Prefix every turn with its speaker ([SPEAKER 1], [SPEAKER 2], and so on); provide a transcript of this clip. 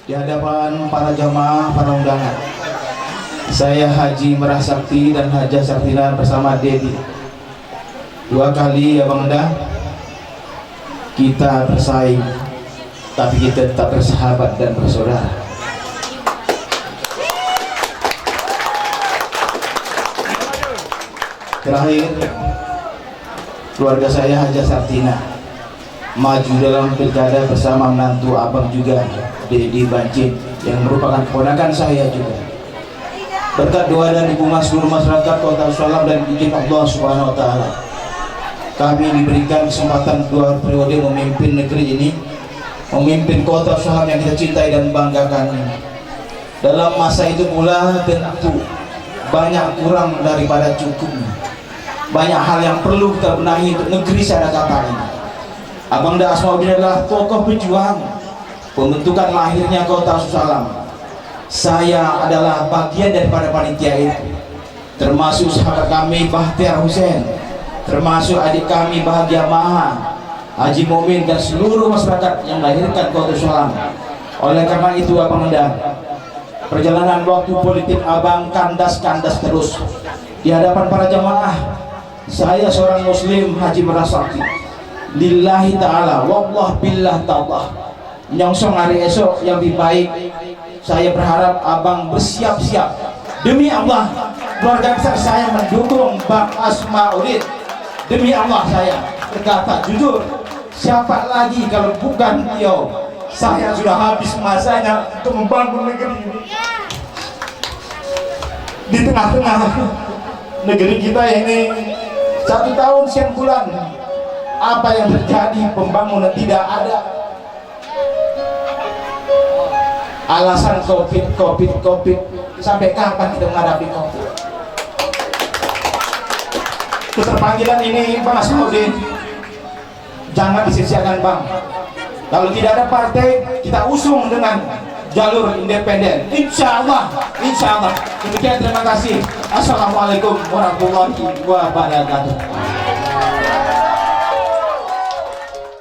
[SPEAKER 1] di hadapan para jamaah, para undangan, saya Haji Merah Sakti dan Haja Saktina bersama Dedi, dua kali ya Bang Dah, kita bersaing tapi kita tetap bersahabat dan bersaudara. Terakhir, keluarga saya Haja Saktina maju dalam pilkada bersama menantu abang juga, Dedi Bancin, yang merupakan keponakan saya juga. Berkat doa dan dukungan seluruh masyarakat Kota Salam dan izin Allah Subhanahu wa Ta'ala, kami diberikan kesempatan 2 periode memimpin negeri ini, memimpin Kota Salam yang kita cintai dan banggakan ini. Dalam masa itu pula tentu banyak kurang daripada cukup, banyak hal yang perlu kita benahi untuk negeri Sadakata ini. Abang Da Asmaudin adalah tokoh pejuang pembentukan lahirnya Kota Salam. Saya adalah bagian daripada panitia itu, termasuk sahabat kami Bahtiar Hussein, termasuk adik kami Bahagia Maha, Haji Mumin, dan seluruh masyarakat yang melahirkan Kota Salam. Oleh karena itu Abang Da, perjalanan waktu politik Abang kandas-kandas terus di hadapan para jamaah. Saya seorang muslim Haji Merah Sakti, lillahi ta'ala, wallah billah ta'ala, nyongsong hari esok yang lebih baik. Saya berharap Abang bersiap-siap. Demi Allah, keluarga besar saya mendukung Bang Asmaudin. Demi Allah saya berkata jujur, siapa lagi kalau bukan beliau? Saya sudah habis masanya untuk membangun negeri ini. Di tengah-tengah negeri kita ini 1 tahun sekian bulan, apa yang terjadi? Pembangunan tidak ada. Alasan COVID. Sampai kapan kita menghadapi COVID? Keterpanggilan ini Bang Asmaudin jangan disia-siakan Bang. Kalau tidak ada partai, kita usung dengan jalur independen. Insya Allah. Demikian, terima kasih. Assalamualaikum warahmatullahi wabarakatuh.